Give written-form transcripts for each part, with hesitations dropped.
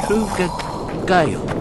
True gale.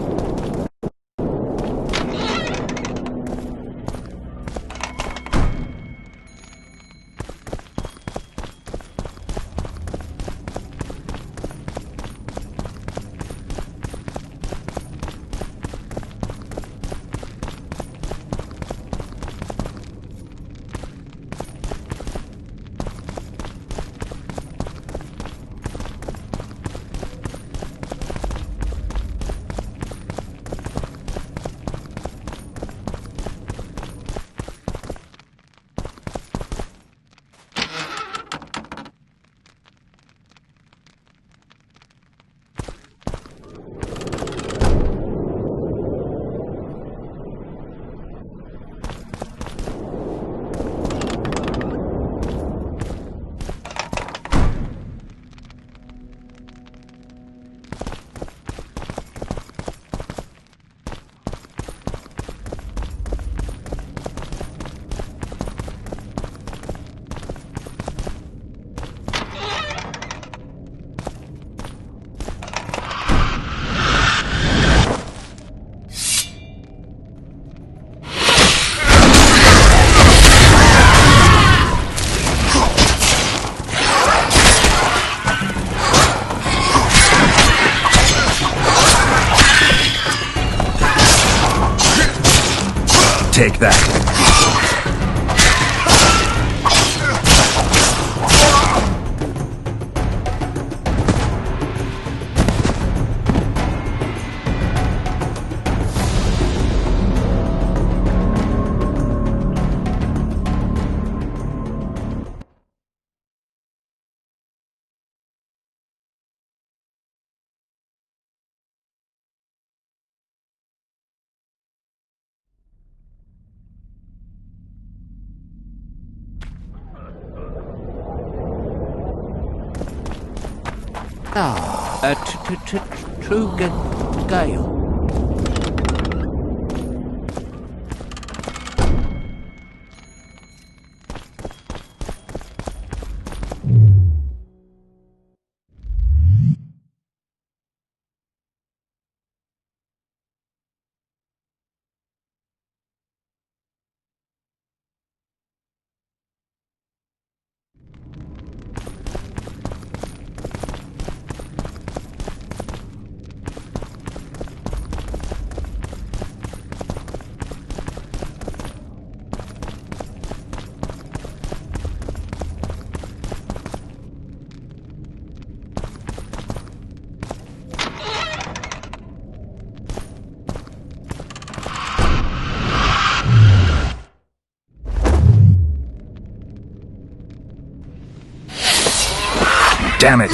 Take that. True gale. Damn it!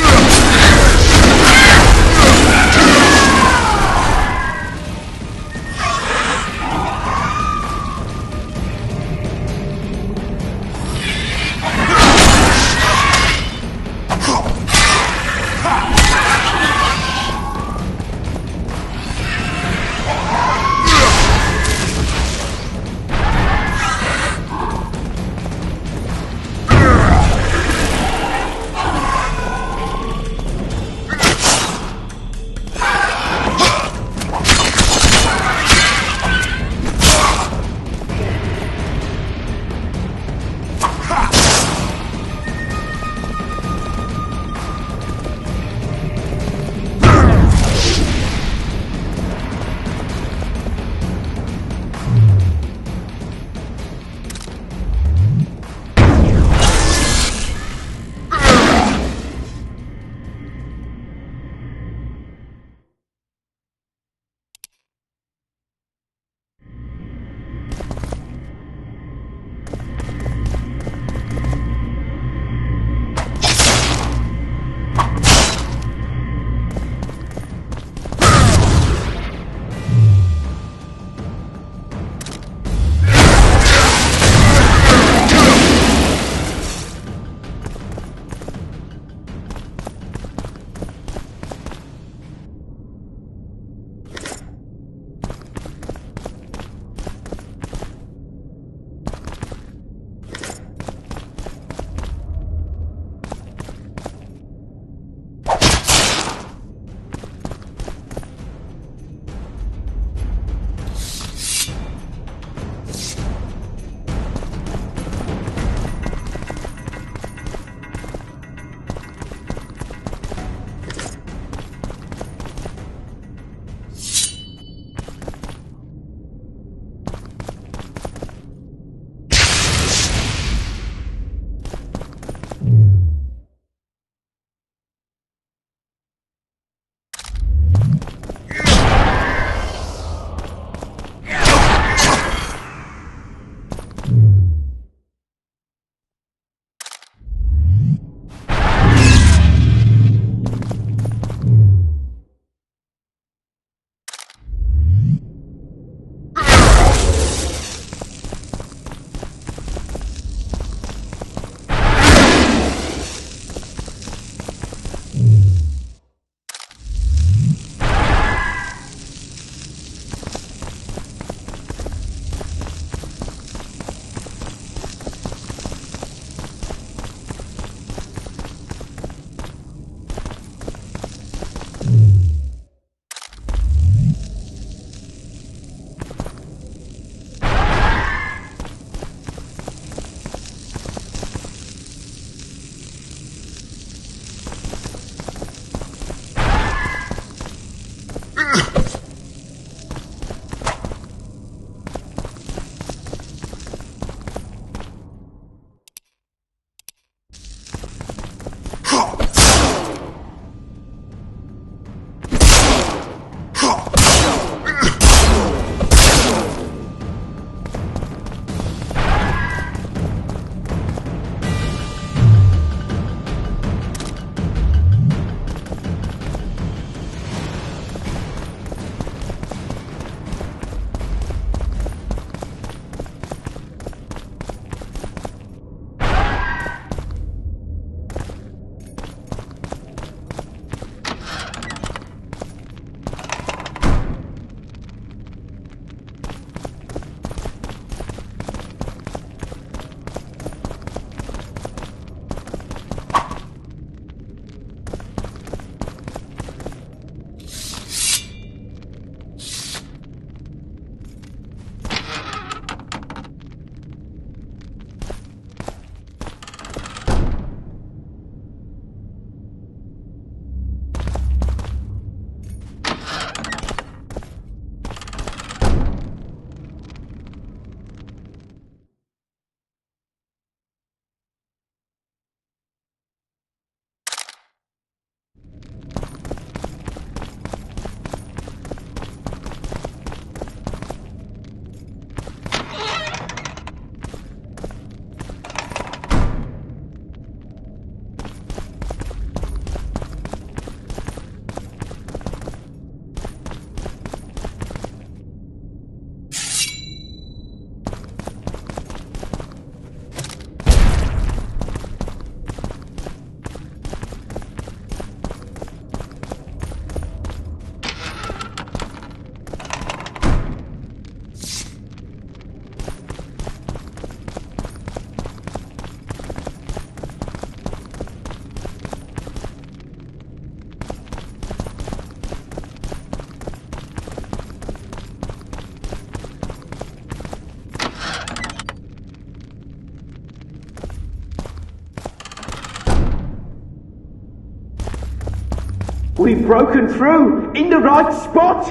We've broken through in the right spot.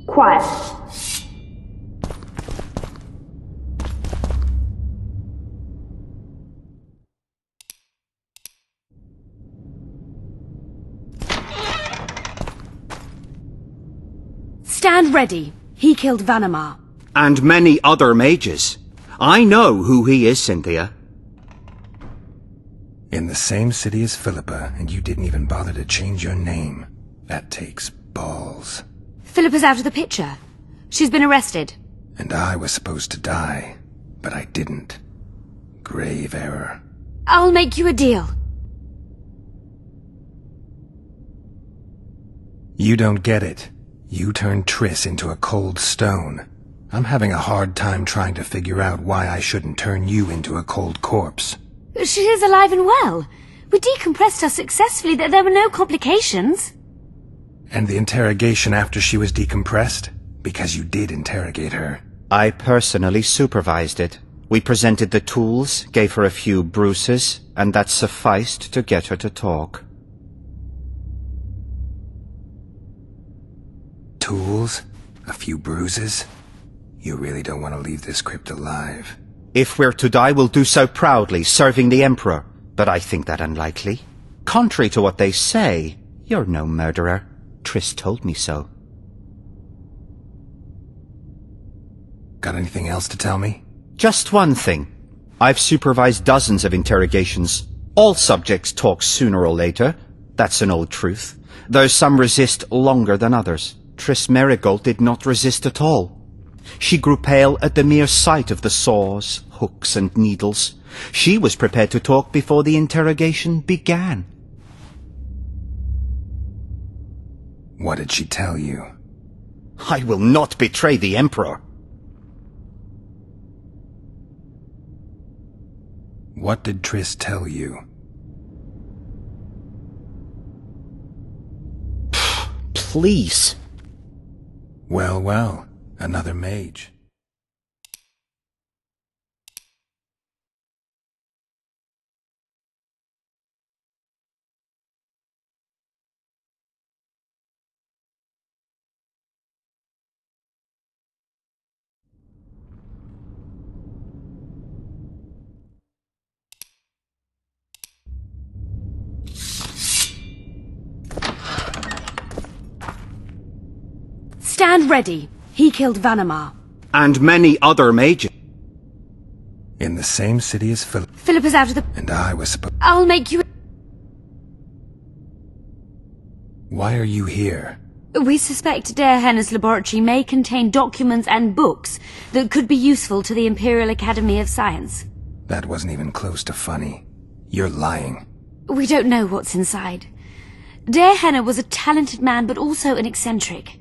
Quiet. Stand ready. He killed Vanamar. And many other mages. I know who he is, Cynthia. In the same city as Philippa, and you didn't even bother to change your name. That takes balls. Philippa's out of the picture. She's been arrested. And I was supposed to die, but I didn't. Grave error. I'll make you a deal. You don't get it. You turned Triss into a cold stone. I'm having a hard time trying to figure out why I shouldn't turn you into a cold corpse. She is alive and well. We decompressed her successfully. There were no complications. And the interrogation after she was decompressed? Because you did interrogate her. I personally supervised it. We presented the tools, gave her a few bruises, and that sufficed to get her to talk. Tools? A few bruises? You really don't want to leave this crypt alive. If we're to die, we'll do so proudly, serving the Emperor. But I think that unlikely. Contrary to what they say, you're no murderer. Triss told me so. Got anything else to tell me? Just one thing. I've supervised dozens of interrogations. All subjects talk sooner or later. That's an old truth. Though some resist longer than others. Triss Merigold did not resist at all. She grew pale at the mere sight of the saws, hooks and needles. She was prepared to talk before the interrogation began. What did she tell you? I will not betray the Emperor. What did Triss tell you? Please. Well, well, another mage. Stand ready. He killed Vanamar. And many other mages. In the same city as Philippa. Philippa's out of the... And I was supposed... I'll make you... Why are you here? We suspect Darehenna's laboratory may contain documents and books that could be useful to the Imperial Academy of Science. That wasn't even close to funny. You're lying. We don't know what's inside. Darehenna was a talented man, but also an eccentric.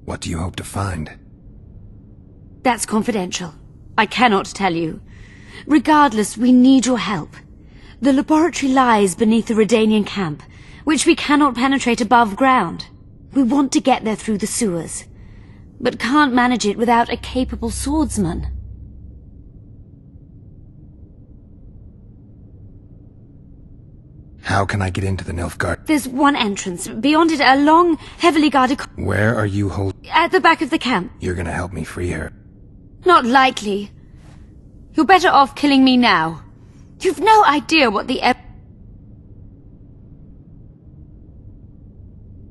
What do you hope to find? That's confidential. I cannot tell you. Regardless, we need your help. The laboratory lies beneath the Redanian camp, which we cannot penetrate above ground. We want to get there through the sewers, but can't manage it without a capable swordsman. How can I get into the Nilfgaard? There's one entrance. Beyond it, a long, heavily guarded... Where are you holding? At the back of the camp. You're gonna help me free her. Not likely. You're better off killing me now. You've no idea what the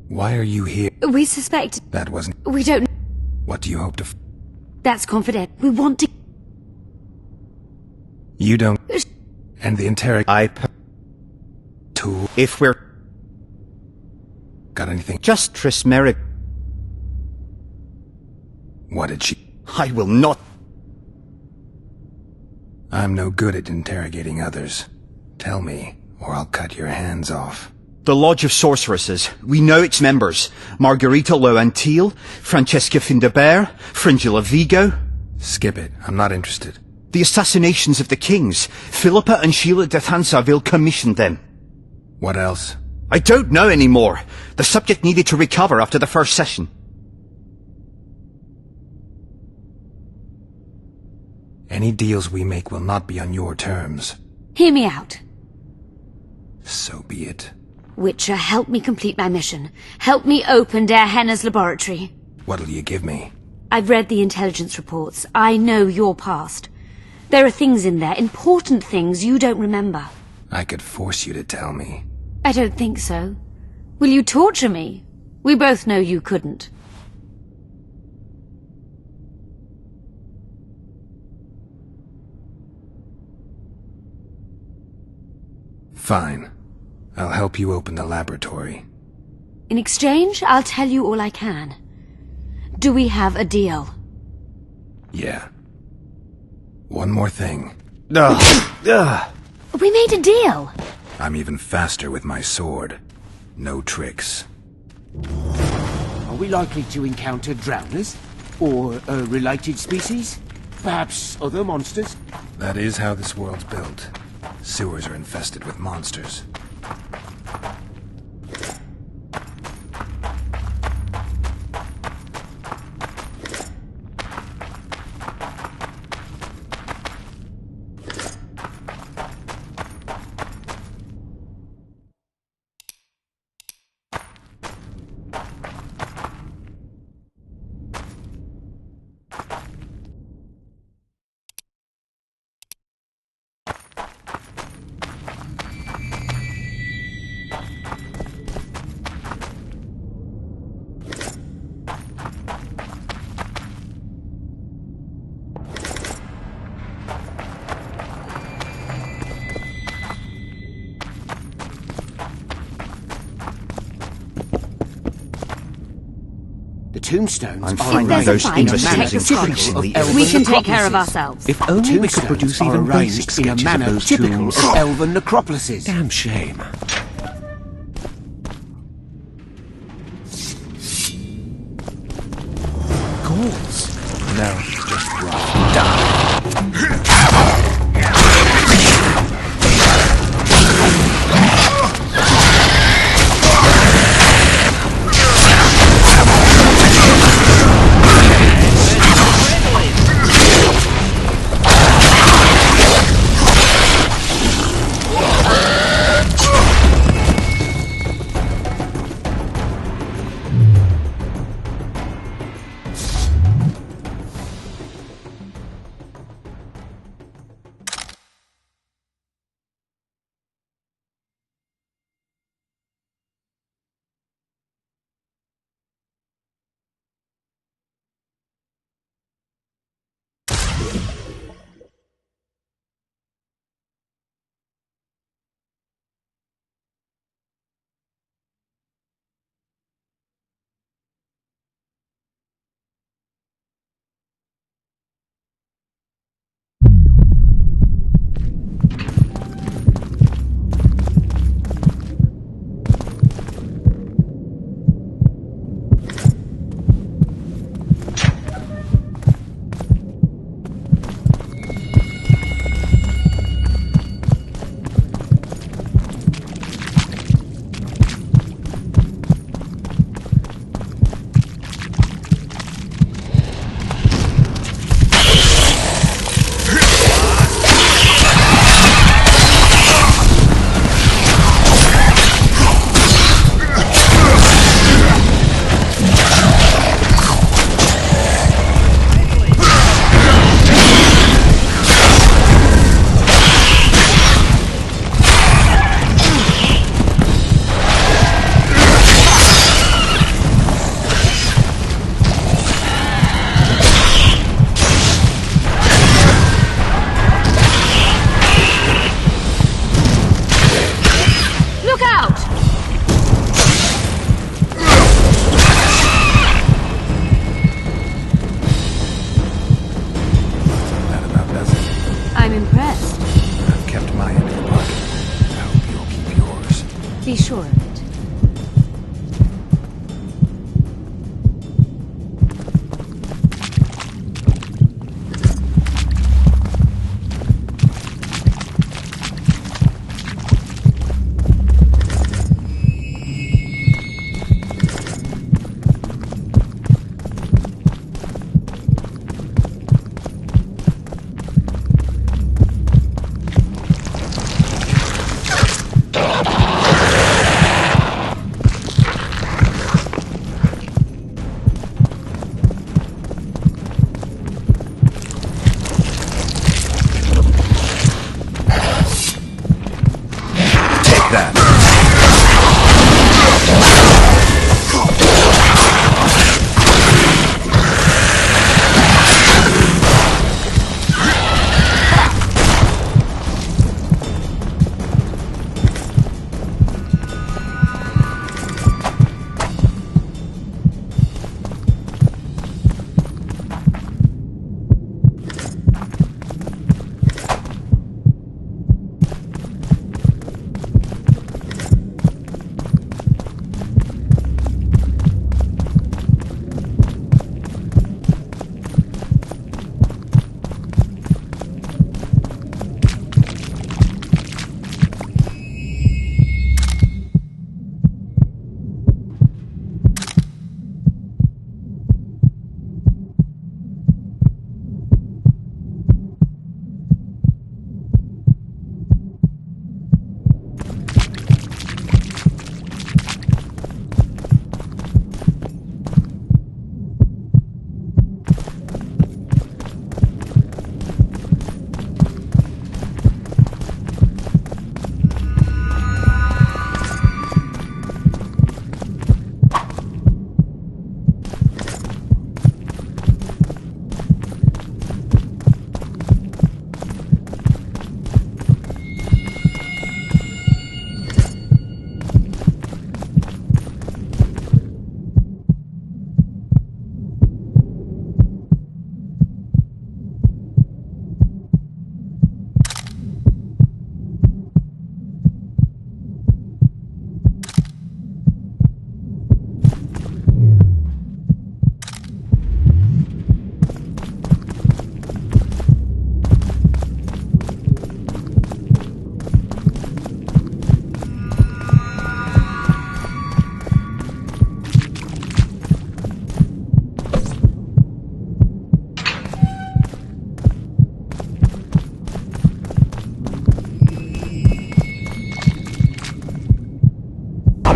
Why are you here? We suspect... That wasn't... We don't... What do you hope to... That's confidential. We want to... You don't... And the Tool... If we're... Got anything? Just Triss Merrick. What did she... I will not... I'm no good at interrogating others. Tell me, or I'll cut your hands off. The Lodge of Sorceresses. We know its members. Margarita Loantil, Francesca Findabert, Fringilla Vigo. Skip it. I'm not interested. The assassinations of the kings. Philippa and Sheila de Thansaville commissioned them. What else? I don't know anymore. The subject needed to recover after the first session. Any deals we make will not be on your terms. Hear me out. So be it. Witcher, help me complete my mission. Help me open Der Henner's laboratory. What'll you give me? I've read the intelligence reports. I know your past. There are things in there, important things you don't remember. I could force you to tell me. I don't think so. Will you torture me? We both know you couldn't. Fine. I'll help you open the laboratory. In exchange, I'll tell you all I can. Do we have a deal? Yeah. One more thing. We made a deal. I'm even faster with my sword. No tricks. Are we likely to encounter drowners? Or a related species? Perhaps other monsters? That is how this world's built. Sewers are infested with monsters. Tombstones I'm are finding there's those a fight, imbeciles protect the increasingly struggle of We irritating. can take care of necropolises. ourselves. If only we could produce Tombstones even are basic arranged in a sketches of manner those typical tombs. of elven necropolises. Damn shame. Ghouls. No, just rot. Die. I'm impressed. I've kept my end of the bargain. I hope you'll keep yours. Be sure of it.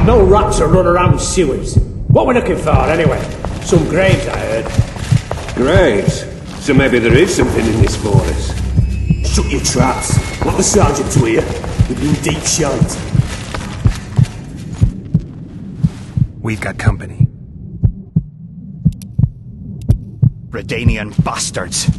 No rats are running around sewers. What we're looking for, anyway? Some graves, I heard. Graves? So maybe there is something in this forest. Shut your traps. Want the sergeant to hear? We've been deep shite. We've got company. Redanian bastards.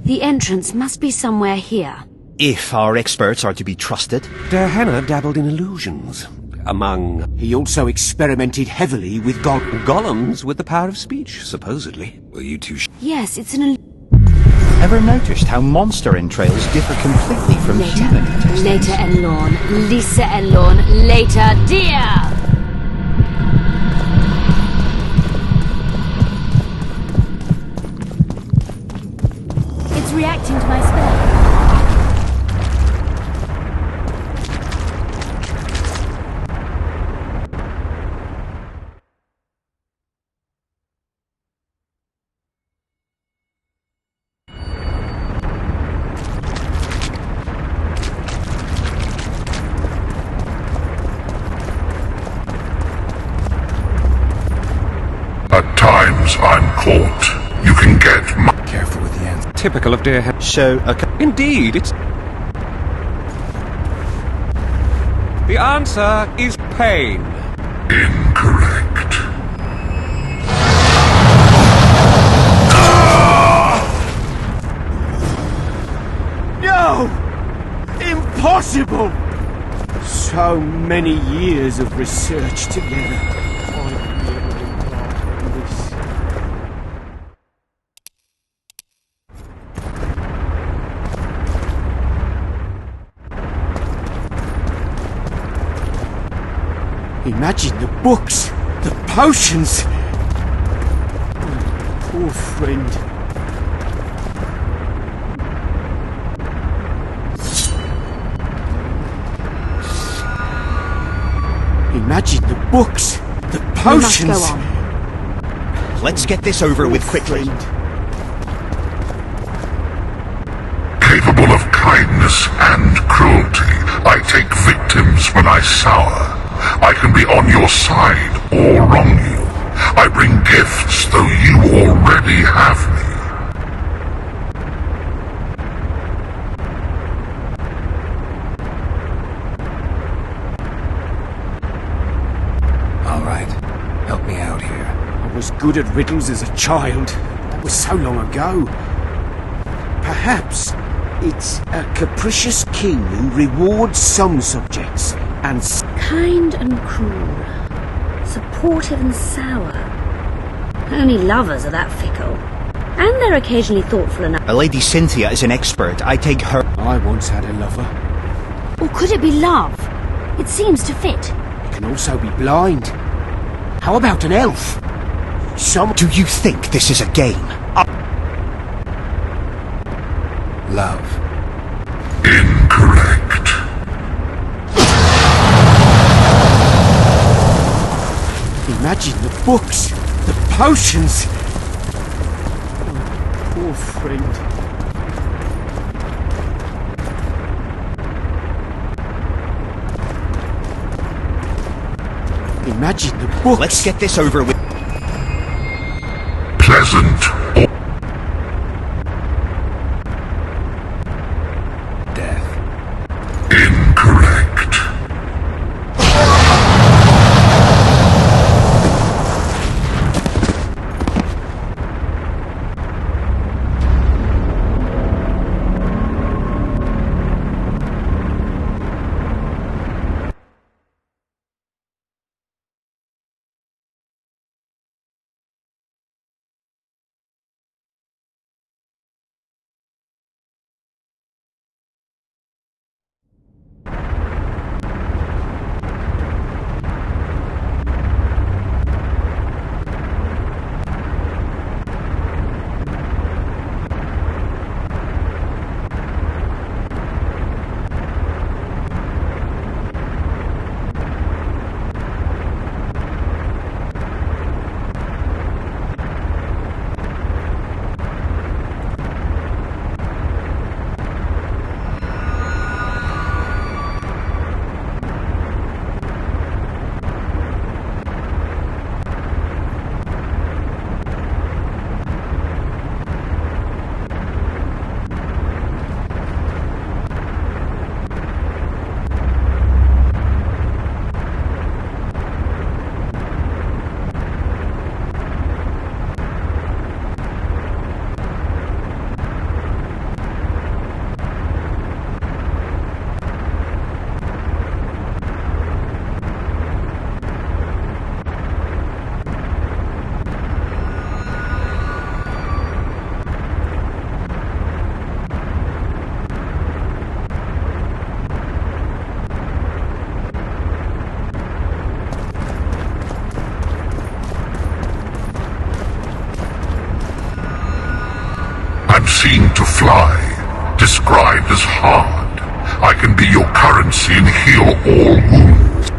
The entrance must be somewhere here. If our experts are to be trusted. Der Henner dabbled in illusions. Among He also experimented heavily with golems with the power of speech, supposedly. Will you two Yes, it's an Ever noticed how monster entrails differ completely from human intestines? Later, Enlorn. Lisa Enlorn. Later, dear! It's reacting to my spell. At times I'm caught. You can get careful with the answer. typical of Der Henner. So, Indeed, it's... The answer is pain. incorrect. No! Impossible! So many years of research together. Imagine the books, the potions. Oh, poor friend. Imagine the books, the potions. We must go on. let's get this over with quickly. Capable of kindness and cruelty, I take victims when I sour. I can be on your side or wrong you. I bring gifts though you already have me. All right, help me out here. I was good at riddles as a child. That was so long ago. Perhaps it's a capricious king who rewards some subjects and... Kind and cruel. Supportive and sour. Only lovers are that fickle. And they're occasionally thoughtful enough. Lady Cynthia is an expert. I take her... I once had a lover. Or could it be love? It seems to fit. It can also be blind. How about an elf? Do you think this is a game? Love. Incorrect. Imagine the books, the potions. Oh, poor friend. Imagine the books. Let's get this over with. Pleasant. Death. Incorrect. I'm seen to fly, described as hard. I can be your currency and heal all wounds.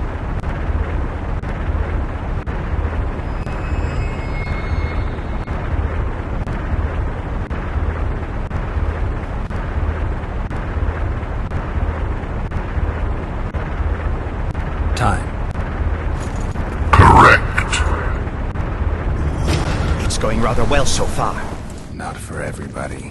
Time. Correct. It's going rather well so far. Not for everybody.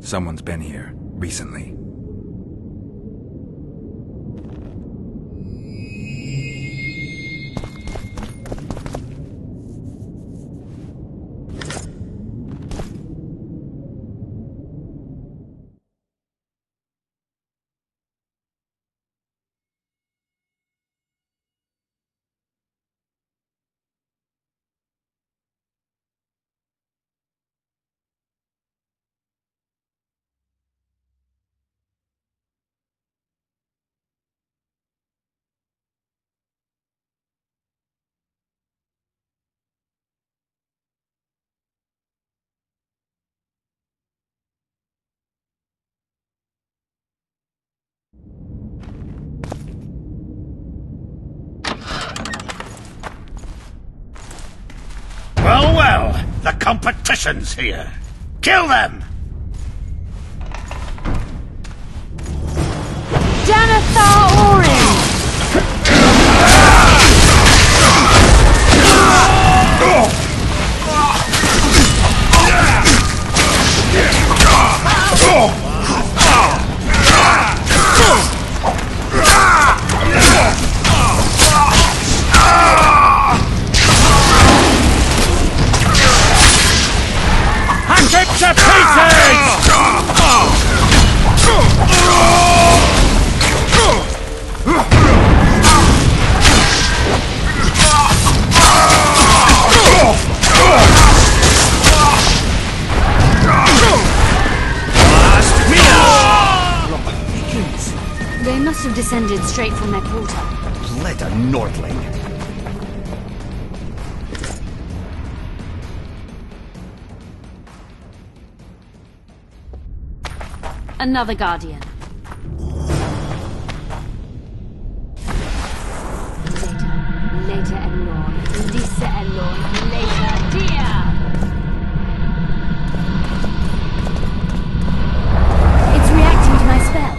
Someone's been here recently. The competition's here! Kill them! Denethor Orin! Hack it to pieces! They must have descended straight from their quarter. Let a Nordling. Another Guardian. Later Elorn. Lisa Elorn. Later Dia! It's reacting to my spell.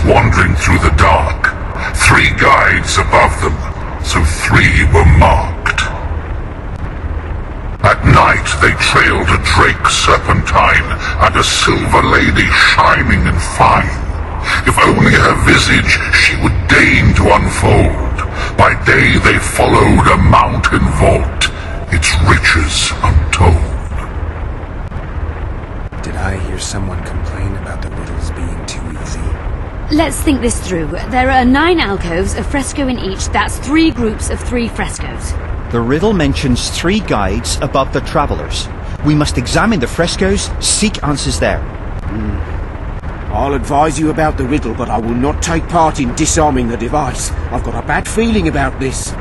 Wandering through the dark, 3 guides above them, so 3 were marked. At night they trailed a drake serpentine and a silver lady shining and fine. If only her visage she would deign to unfold. By day they followed a mountain vault, its riches untold. Did I hear someone complain about the riddles being too easy? Let's think this through. There are 9 alcoves, a fresco in each. That's 3 groups of 3 frescoes. The riddle mentions 3 guides above the travellers. We must examine the frescoes, seek answers there. I'll advise you about the riddle, but I will not take part in disarming the device. I've got a bad feeling about this.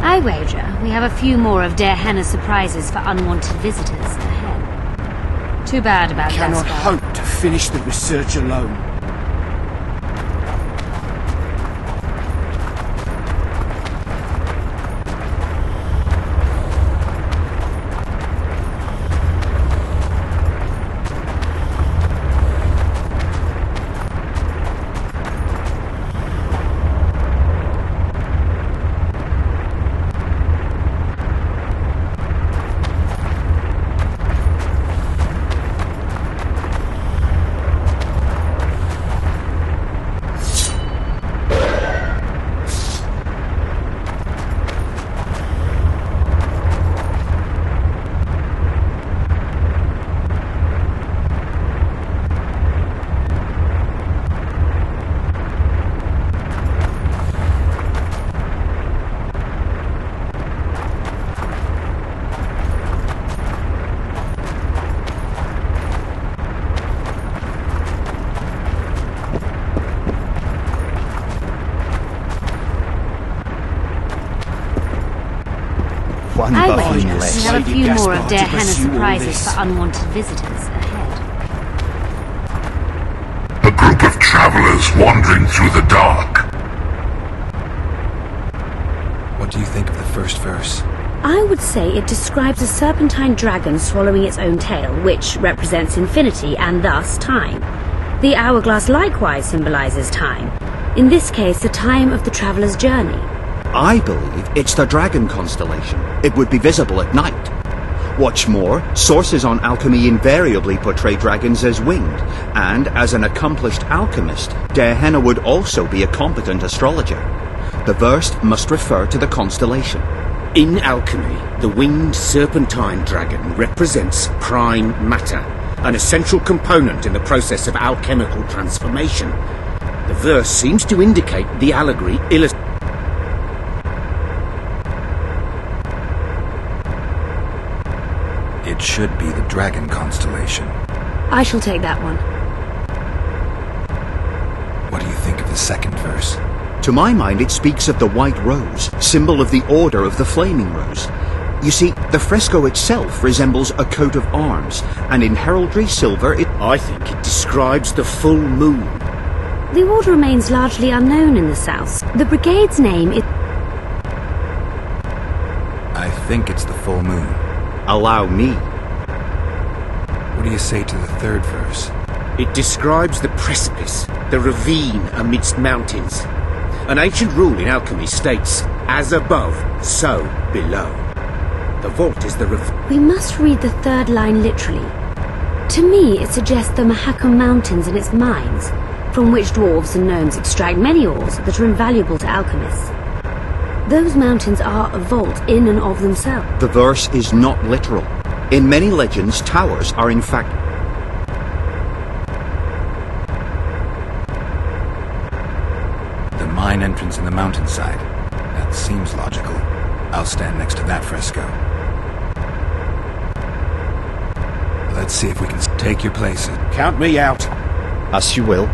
I wager we have a few more of Der Henne's surprises for unwanted visitors ahead. Too bad about that, Cannot Scar. hope to finish the research alone. One I buffoon wager we less. have a Lady few more Gaspar of to Der Henne's pursue all surprises this. for unwanted visitors ahead. A group of travelers wandering through the dark. What do you think of the first verse? I would say it describes a serpentine dragon swallowing its own tail, which represents infinity and thus time. The hourglass likewise symbolizes time. In this case, the time of the traveller's journey. I believe it's the dragon constellation. It would be visible at night. What's more, sources on alchemy invariably portray dragons as winged, and as an accomplished alchemist, Der Henne would also be a competent astrologer. The verse must refer to the constellation. In alchemy, the winged serpentine dragon represents prime matter, an essential component in the process of alchemical transformation. The verse seems to indicate the allegory illustrates. It should be the dragon constellation. I shall take that one. What do you think of the second verse? To my mind, it speaks of the white rose, symbol of the Order of the Flaming Rose. You see, the fresco itself resembles a coat of arms, and in heraldry silver I think it describes the full moon. The order remains largely unknown in the south. The brigade's name is... I think it's the full moon. Allow me. What do you say to the third verse? It describes the precipice, the ravine amidst mountains. An ancient rule in alchemy states, as above, so below. The vault is the ravine. We must read the third line literally. To me, it suggests the Mahakam Mountains and its mines, from which dwarves and gnomes extract many ores that are invaluable to alchemists. Those mountains are a vault in and of themselves. The verse is not literal. In many legends, towers are in fact... The mine entrance in the mountainside. That seems logical. I'll stand next to that fresco. Let's see if we can take your places. Count me out. As you will.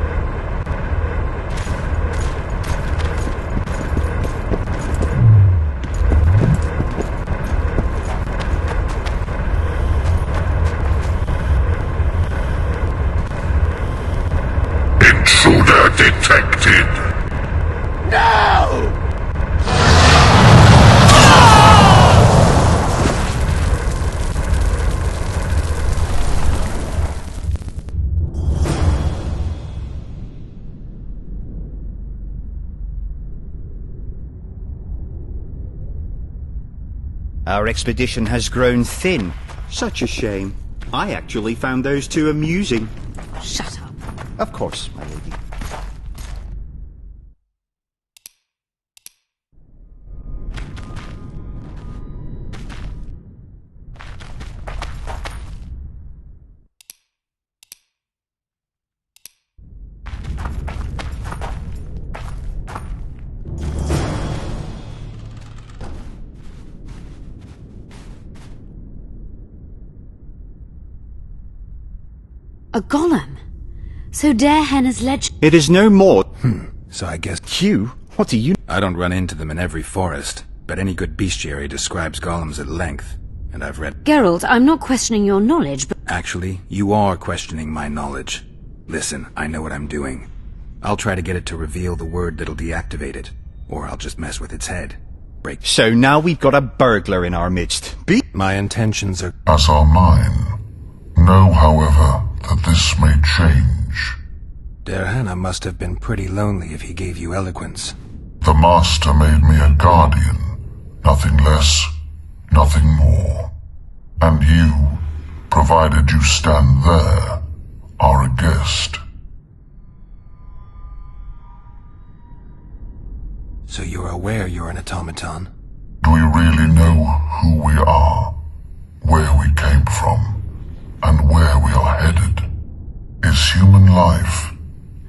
detected. No! Our expedition has grown thin. Such a shame. I actually found those two amusing. Shut up. Of course, my lady. A golem? So Darehen has led... It is no more. So I guess... You? What do you... I don't run into them in every forest, but any good bestiary describes golems at length, and I've read... Geralt, I'm not questioning your knowledge, but... Actually, you are questioning my knowledge. Listen, I know what I'm doing. I'll try to get it to reveal the word that'll deactivate it, or I'll just mess with its head. Break... So now we've got a burglar in our midst. My intentions are... As are mine. Know, however, that this may change. Derhana must have been pretty lonely if he gave you eloquence. The Master made me a guardian. Nothing less, nothing more. And you, provided you stand there, are a guest. So you're aware you're an automaton? Do we really know who we are, where we came from, and where we are headed? Is human life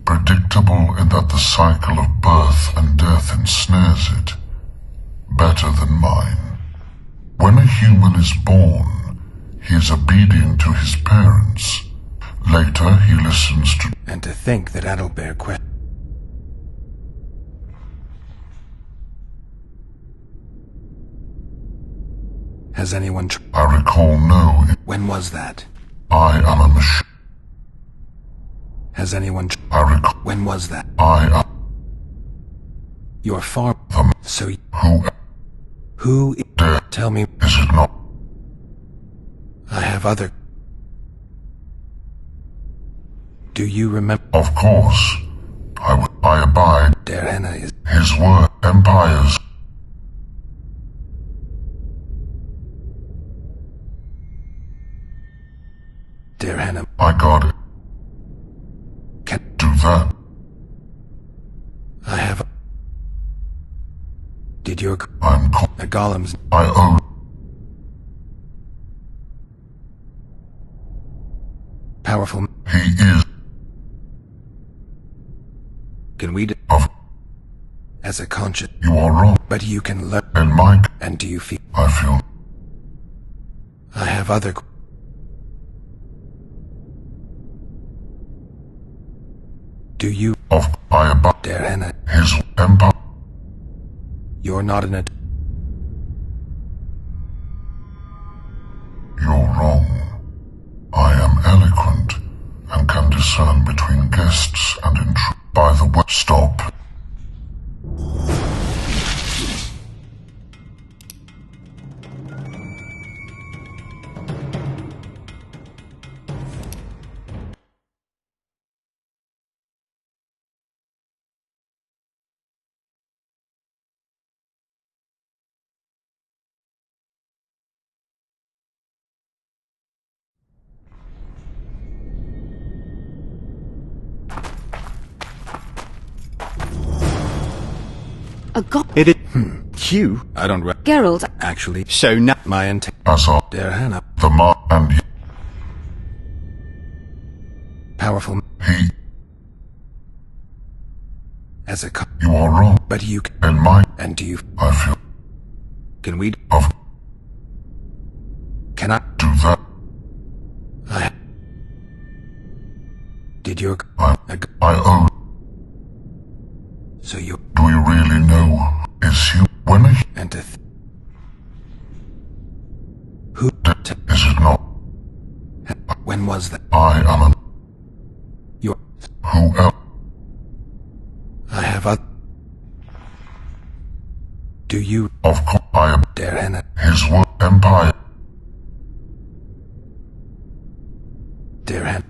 predictable in that the cycle of birth and death ensnares it? Better than mine. When a human is born, he is obedient to his parents. Later, he listens to... And to think that Adalbert Has anyone I recall no... When was that? I am a machine. Has anyone I recall... When was that? I am... You're far... So Who... Who... Dare... Tell me... Is it not... I have other... Do you remember... Of course. I abide... Derhana is... His word... Empires... Derhana... I got it. Can... Do that. I have... Did your... I'm... The golems... I owe... Powerful... He is... Can we... Of... As a conscious... You are wrong. But you can learn... And Mike... And do you feel... I feel... I have other... Do you... Of... I abide... Derhana... His... Empire... You're not an... You're wrong. I am eloquent, and can discern between guests and intruders. By the way... Stop. A god... It is... You? I don't... Geralt, Actually... So now... My intent... As are... Derhana... The and... Powerful... He... As a... You are wrong. But you... And Mike... And do you... I feel... Can we... Of... Can I... Do that. I... Did your... I owe... So you... Do we really know? Is you... When a... And to... Who... Is it not? When was that? I am a... Your... Who else? Do you... Of course I am. Derhena. His word empire. Derhena.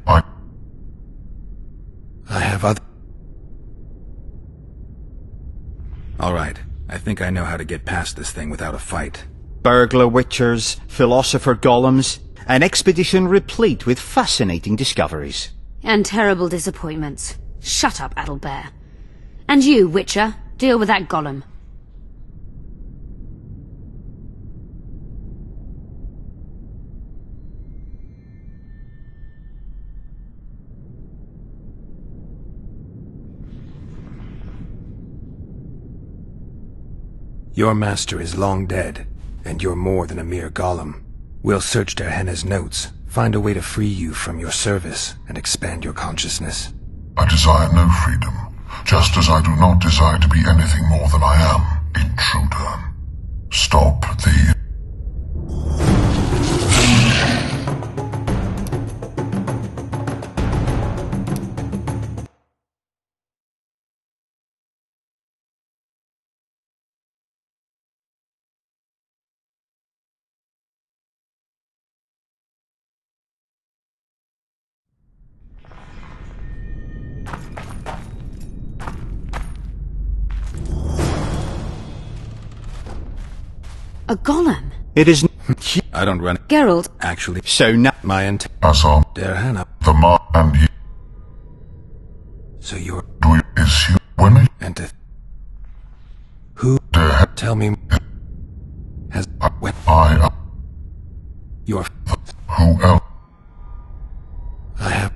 I have other... Alright, I think I know how to get past this thing without a fight. Burglar witchers, philosopher golems, an expedition replete with fascinating discoveries. And terrible disappointments. Shut up, Adelbear. And you, Witcher, deal with that golem. Your master is long dead, and you're more than a mere golem. We'll search Derhena's notes, find a way to free you from your service, and expand your consciousness. I desire no freedom, just as I do not desire to be anything more than I am, intruder. Stop the... A golem? It is... I don't run... Geralt, Actually, So now... my intent... Asam, Derhena. the ma and you. So you're... Do you... Is you... When you... And to... Who... Derhe... Tell me... Has... When... I am... You're... Who else? I have...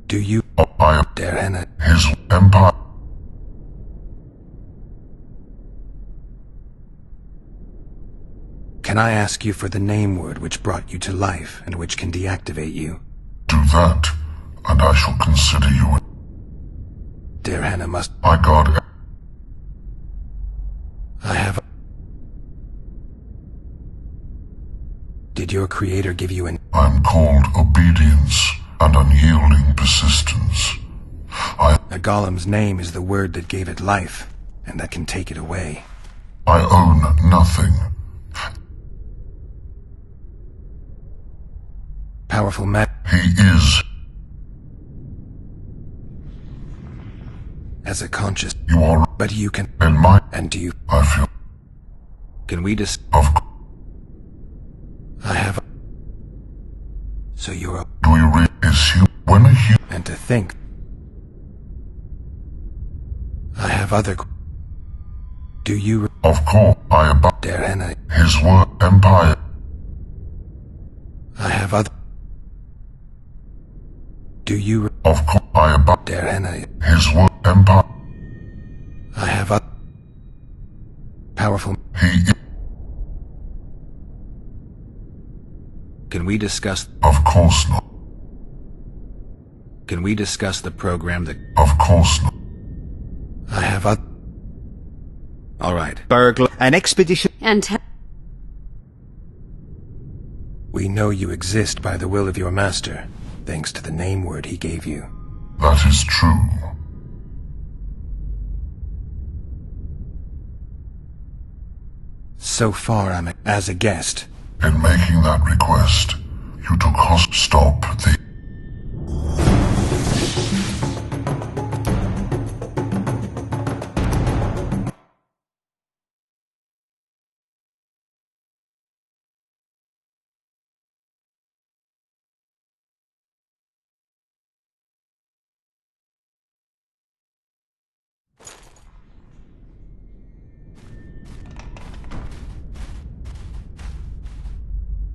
Do you... I am... Derhena... His empire. Can I ask you for the name word which brought you to life and which can deactivate you? Do that, and I shall consider you... Derhena must... My God... I have... Did your creator give you an... I'm called obedience and unyielding persistence. A golem's name is the word that gave it life, and that can take it away. I own nothing. Powerful He is. as a conscious... You are... But you can... In my... And do you... I feel... Can we just... Of... I have... So you're a... Do you read... Is you... When a you... And to think... I have other... Do you... Of course, I am... Derhena... His word... Empire... I have other... Do you... Of course, I am... Derhena... His word... Empire... I have other... Powerful... He is... Can we discuss... Of course not. Can we discuss the program that... Of course not. I have other... Alright. Burglar... An expedition... and We know you exist by the will of your master, thanks to the name word he gave you. That is true. So far I'm as a guest. In making that request, you took host... Stop the...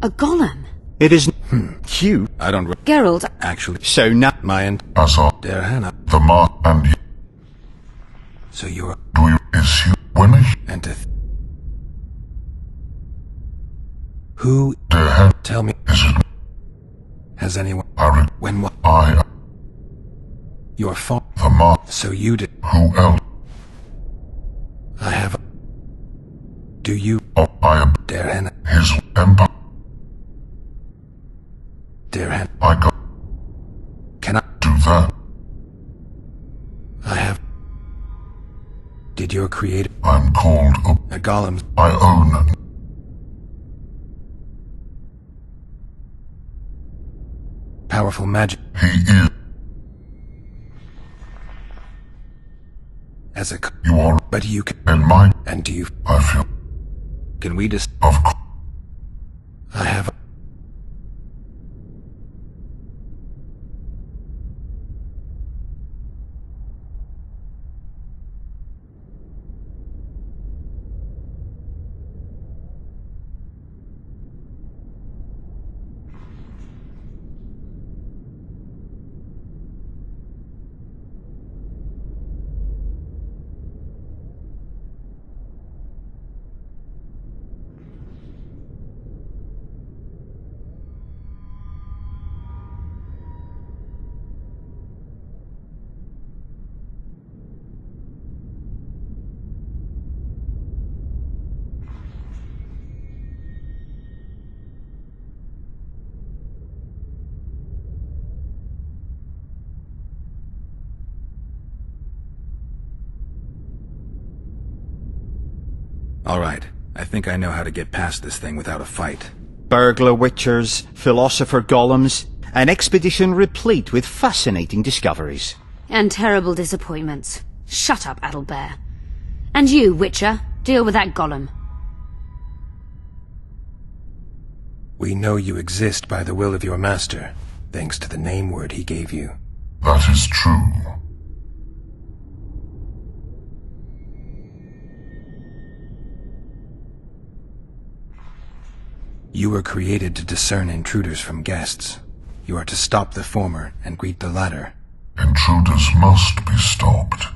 a golem? It is... You... I don't... Geralt, Actually... So now... My end... Asar... Derhena... The ma... And you... So you're... Do you... Is you... When a you... And to... Who... Derhen... Tell me... Is it... Has anyone... I... When what... I... Your fault... The ma... So you did... Who else? I have... Do you... Oh, I am... Derhena... His... Empire... Derhena... I got... Can I... Do that. I have... Did your creator... I'm called a golem... I own... powerful magic... He is... as a... You are... But you can... And mine... And do you... I feel... Can we just... Of course... I have... All right. I think I know how to get past this thing without a fight. Burglar witchers, philosopher golems, an expedition replete with fascinating discoveries. And terrible disappointments. Shut up, Adelbear. And you, Witcher, deal with that golem. We know you exist by the will of your master, thanks to the name word he gave you. That is true. You were created to discern intruders from guests. You are to stop the former and greet the latter. Intruders must be stopped.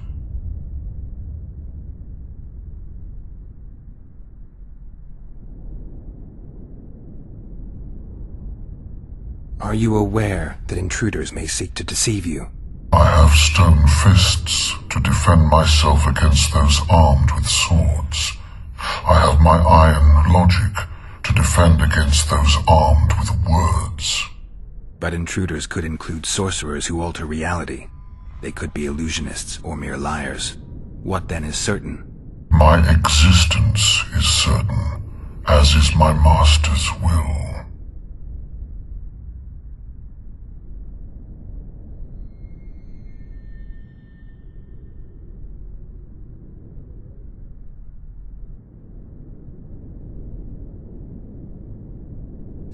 Are you aware that intruders may seek to deceive you? I have stone fists to defend myself against those armed with swords. I have my iron logic to defend against those armed with words. But intruders could include sorcerers who alter reality. They could be illusionists or mere liars. What then is certain? My existence is certain, as is my master's will.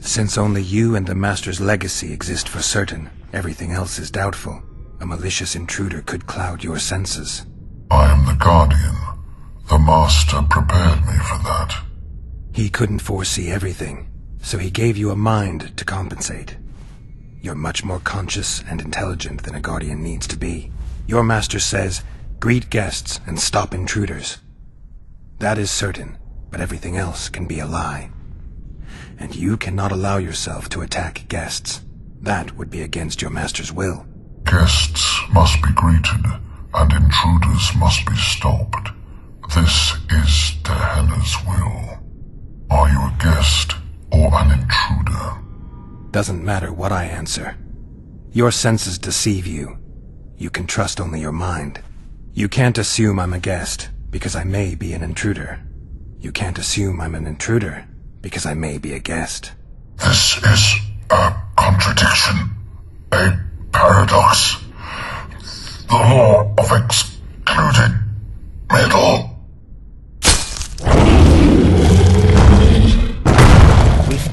Since only you and the Master's legacy exist for certain, everything else is doubtful. A malicious intruder could cloud your senses. I am the Guardian. The Master prepared me for that. He couldn't foresee everything, so he gave you a mind to compensate. You're much more conscious and intelligent than a Guardian needs to be. Your Master says, greet guests and stop intruders. That is certain, but everything else can be a lie. And you cannot allow yourself to attack guests. That would be against your master's will. Guests must be greeted, and intruders must be stopped. This is Dehenna's will. Are you a guest or an intruder? Doesn't matter what I answer. Your senses deceive you. You can trust only your mind. You can't assume I'm a guest, because I may be an intruder. You can't assume I'm an intruder, because I may be a guest. This is a contradiction, a paradox. The law of excluded middle. We've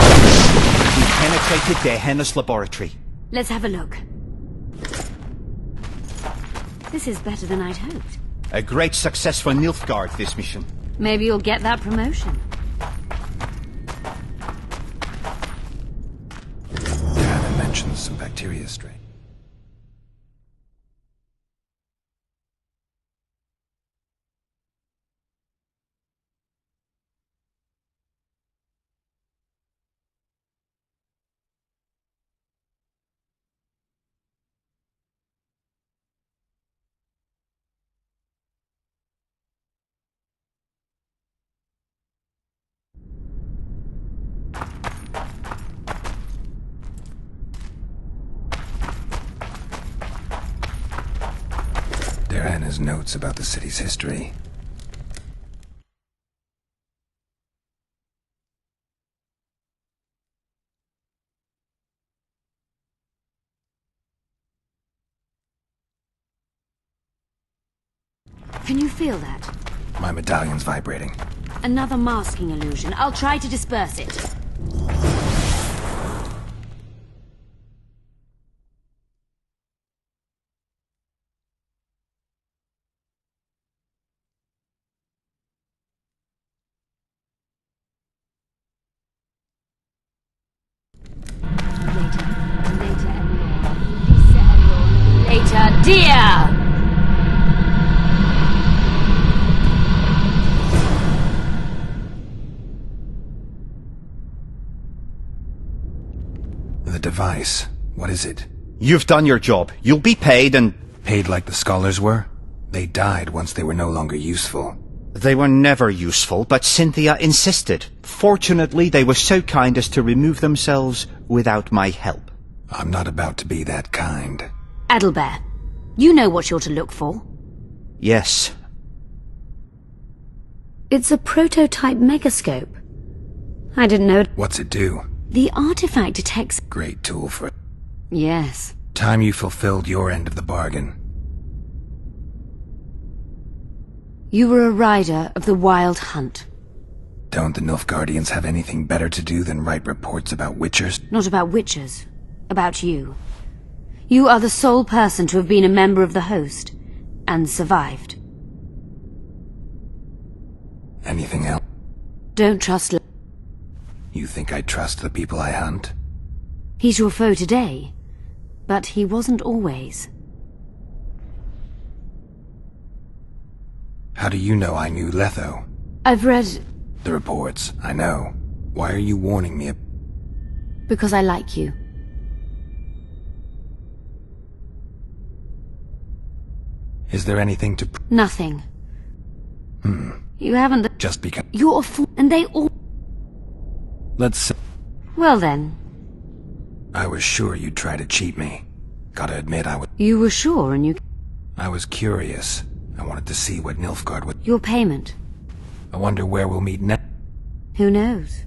penetrated Dehenna's laboratory. Let's have a look. This is better than I'd hoped. A great success for Nilfgaard, this mission. Maybe you'll get that promotion. Dehenna mentions some bacteria strain. Dehenna's notes about the city's history. Can you feel that? My medallion's vibrating. Another masking illusion. I'll try to disperse it. Later, dear! The device. What is it? You've done your job. You'll be paid and... Paid like the scholars were? They died once they were no longer useful. They were never useful, but Cynthia insisted. Fortunately, they were so kind as to remove themselves without my help. I'm not about to be that kind. Adelbert, you know what you're to look for. Yes. It's a prototype megascope. I didn't know it. What's it do? The artifact detects... Great tool for it. Yes. Time you fulfilled your end of the bargain. You were a rider of the Wild Hunt. Don't the Nilfgaardians have anything better to do than write reports about witchers? Not about witches. About you. You are the sole person to have been a member of the host, and survived. Anything else? Don't trust... You think I trust the people I hunt? He's your foe today, but he wasn't always. How do you know I knew Letho? I've read... The reports, I know. Why are you warning me? Because I like you. Is there anything to... Nothing. You haven't... Just because... You're a fool, and they all... Let's... Well then. I was sure you'd try to cheat me. Gotta admit, You were sure, and you... I was curious. I wanted to see what Nilfgaard would... Your payment. I wonder where we'll meet next. Who knows?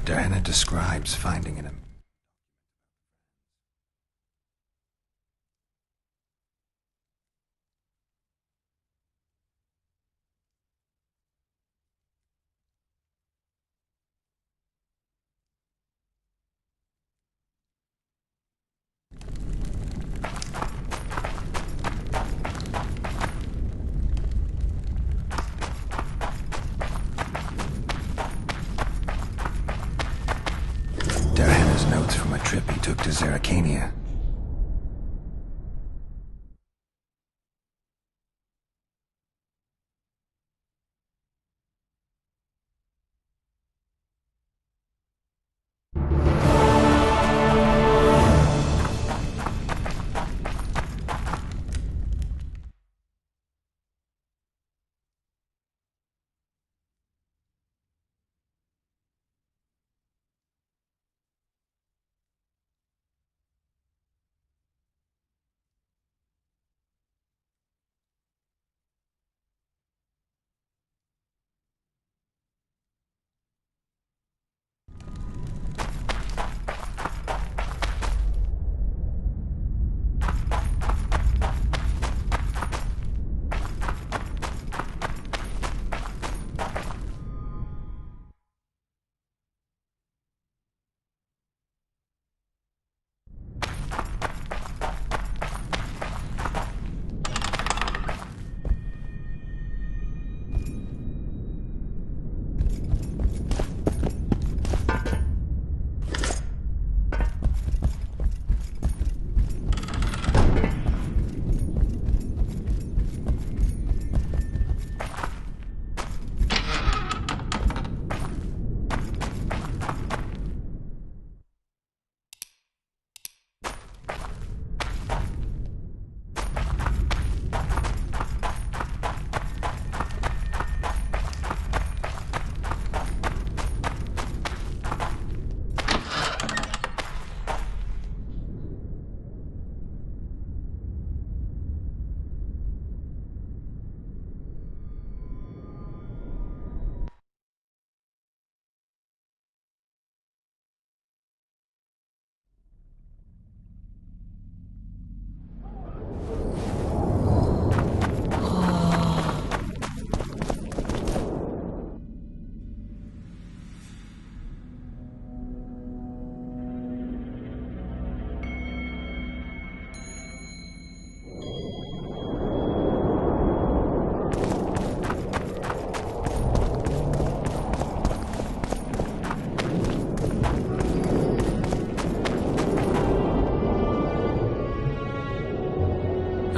Diana describes finding him. Diana's notes from a trip he took to Zeracania.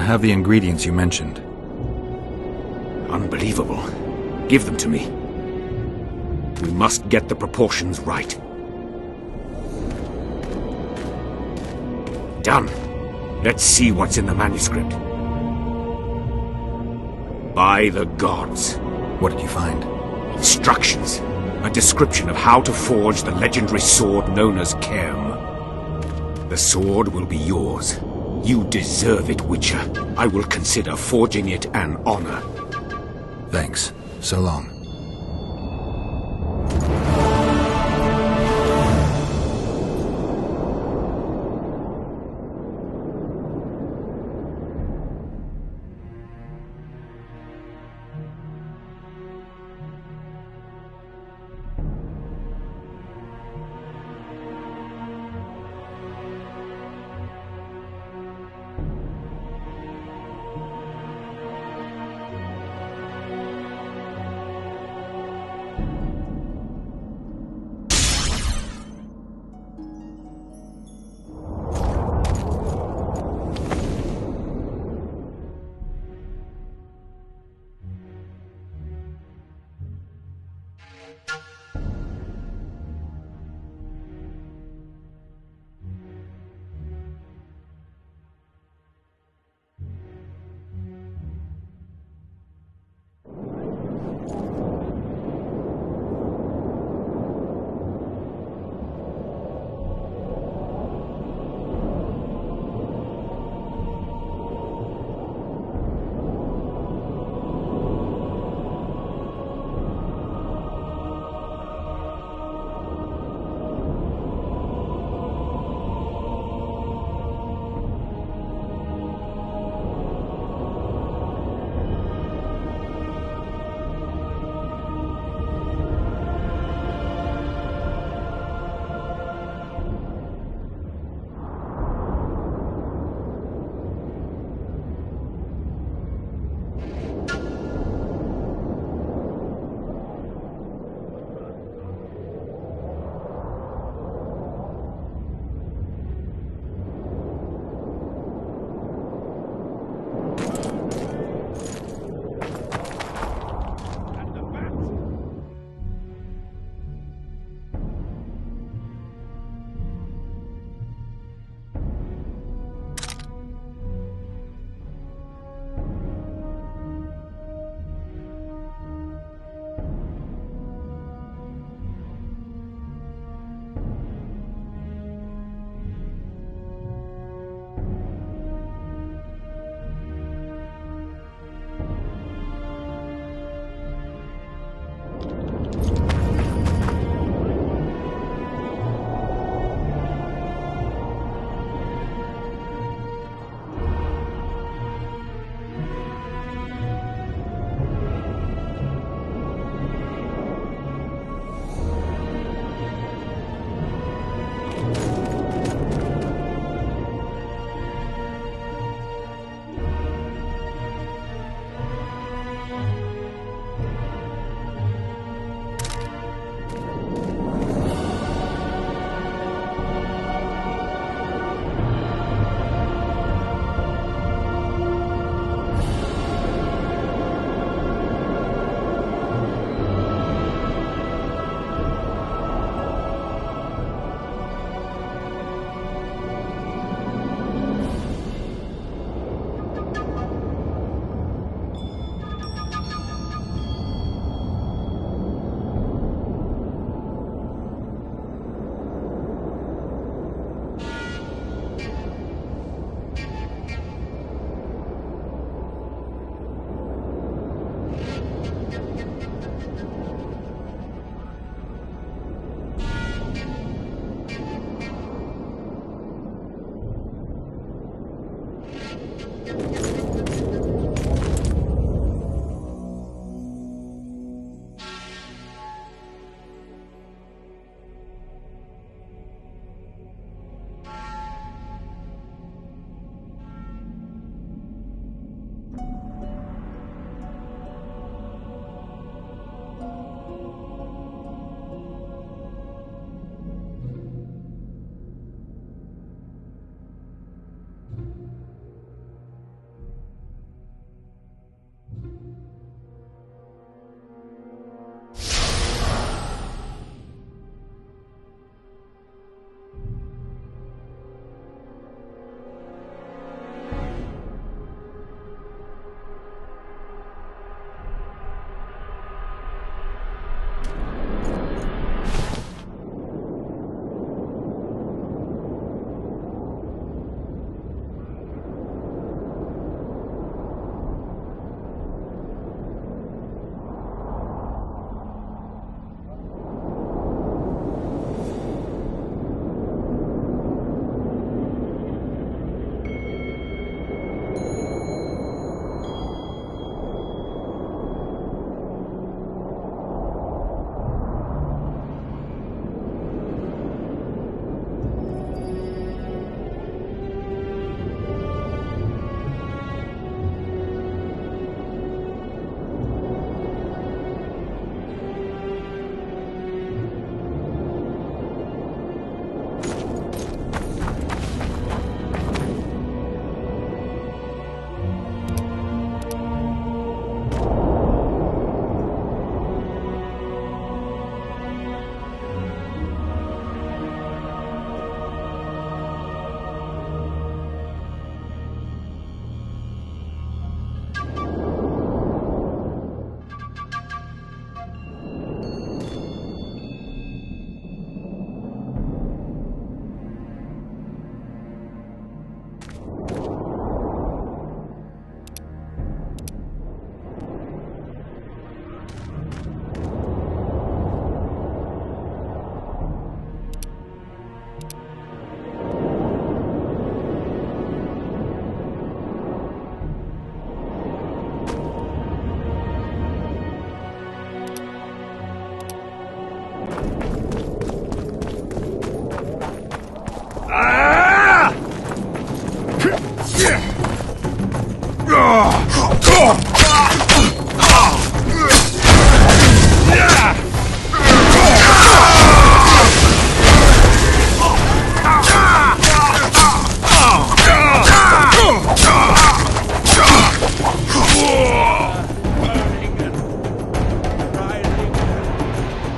have the ingredients you mentioned. Unbelievable. Give them to me. We must get the proportions right. Done. Let's see what's in the manuscript. By the gods. What did you find? Instructions. A description of how to forge the legendary sword known as Cairn. The sword will be yours. You deserve it, Witcher. I will consider forging it an honor. Thanks. So long.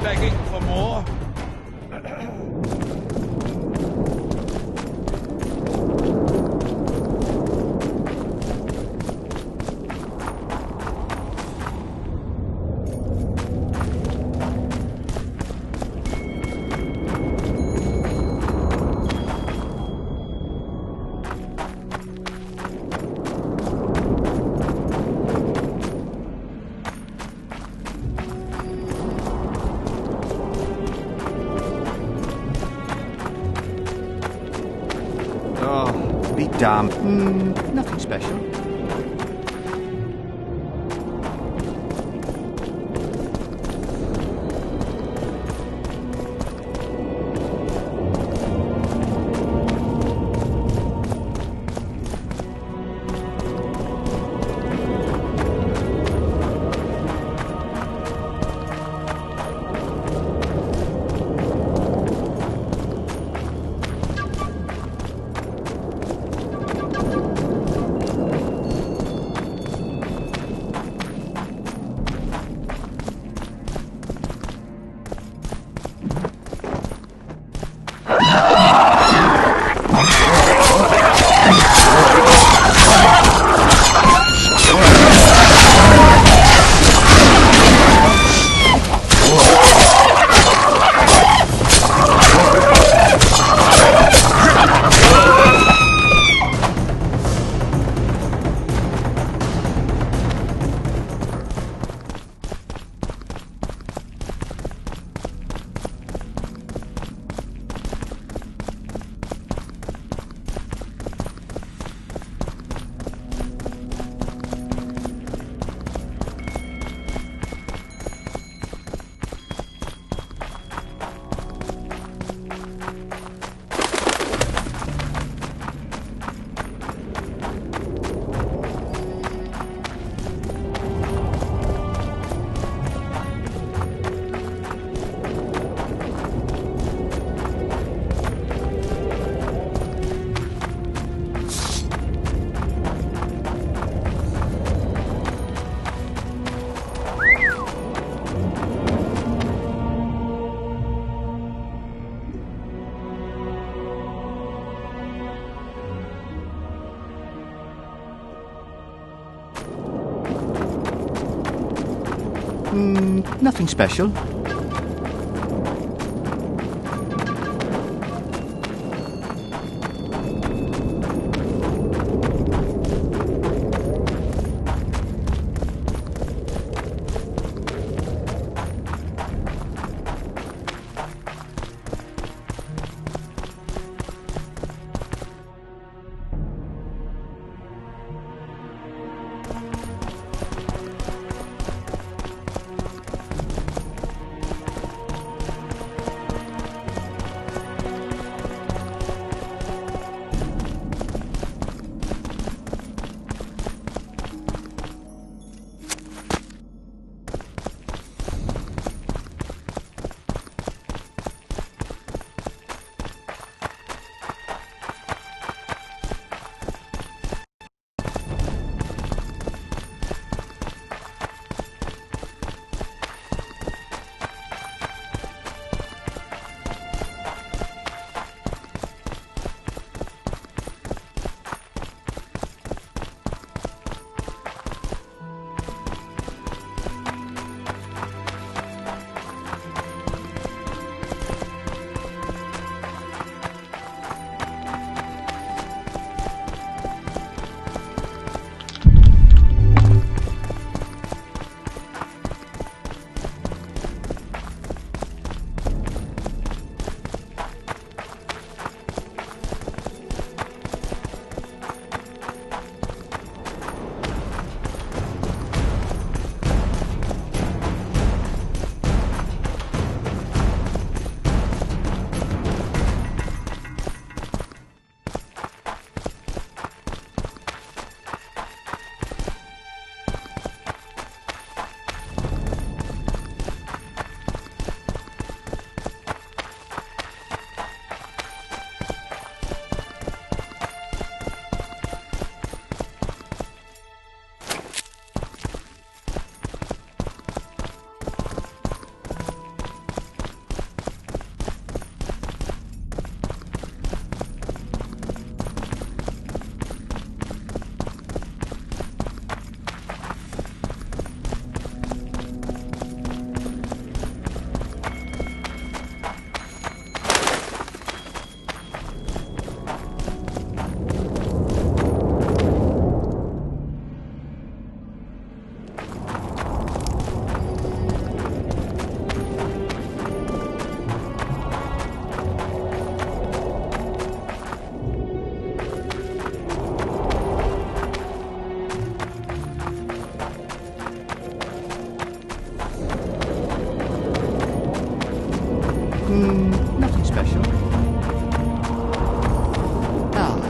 Begging for more? Oh, be damned. Nothing special. Nothing special. Nothing special. Ah.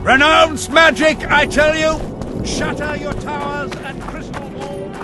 Renounce magic, I tell you! Shatter your towers and crystal walls!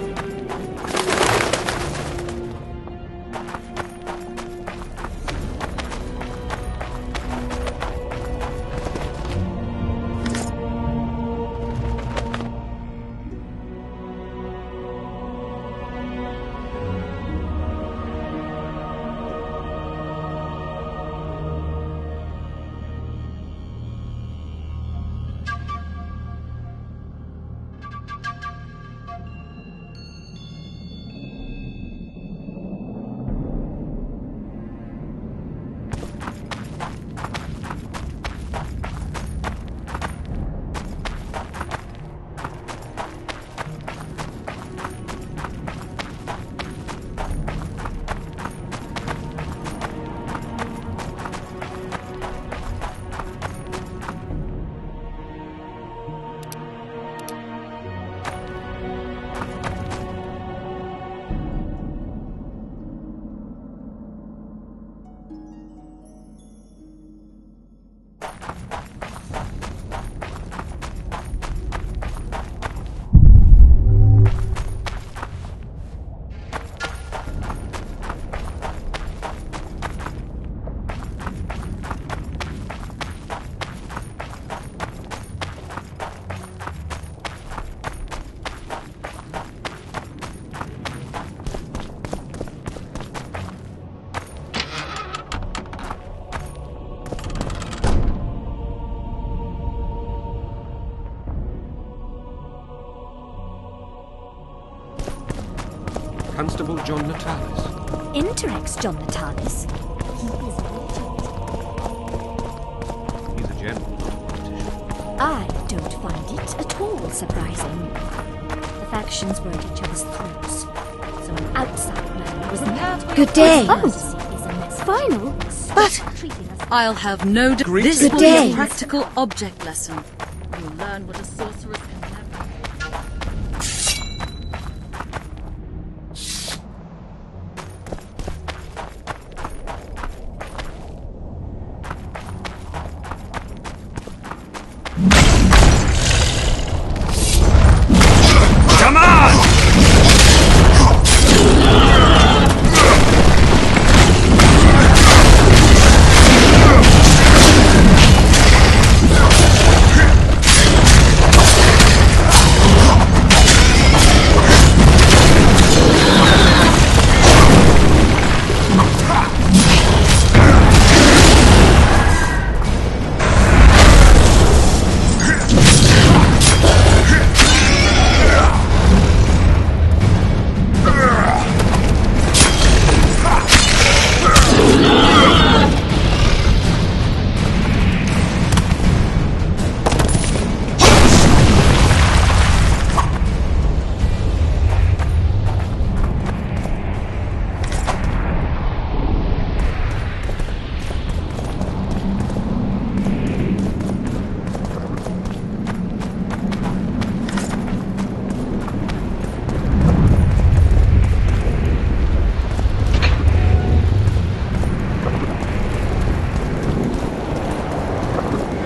Constable John Natalis. Interex John Natalis. He's a general, not a politician. I don't find it at all surprising. The factions were at each other's throats, so an outside man was not. Good day. Final? But I'll have no doubt this will be a practical object lesson. You'll learn what a sorceress can never. Come on!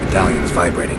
Medallion's vibrating.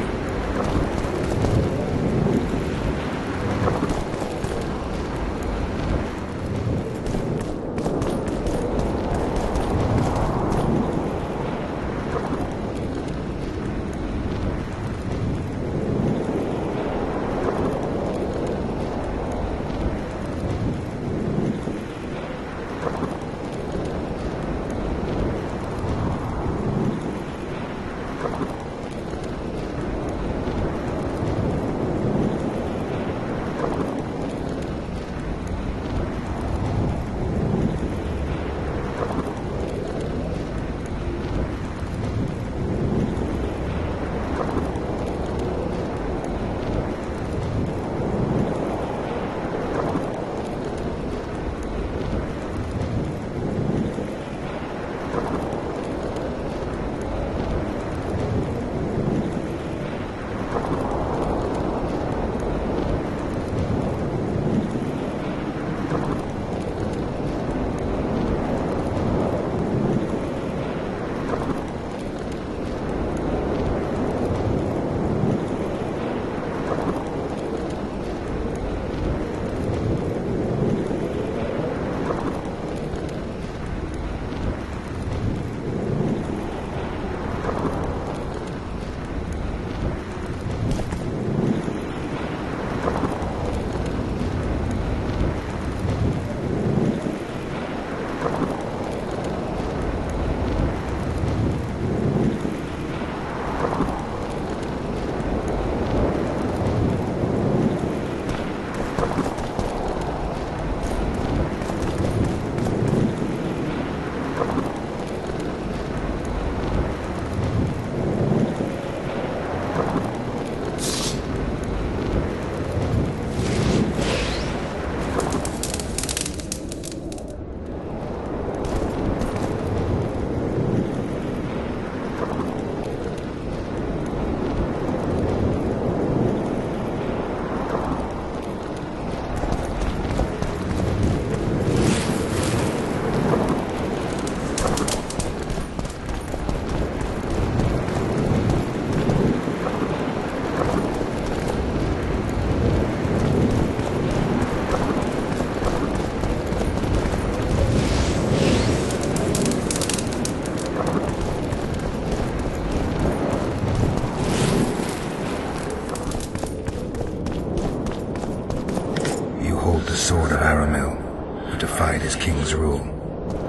Faramil, who defied his king's rule.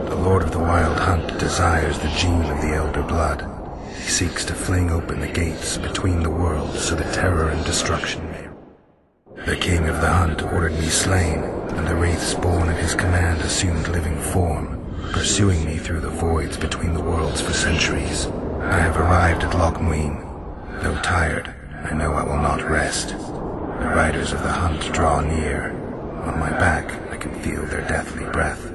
The Lord of the Wild Hunt desires the gene of the Elder Blood. He seeks to fling open the gates between the worlds so that terror and destruction may. The King of the Hunt ordered me slain, and the wraiths born at his command assumed living form, pursuing me through the voids between the worlds for centuries. I have arrived at Loch Muin. Though tired, I know I will not rest. The riders of the hunt draw near. On my back, I can feel their deathly breath.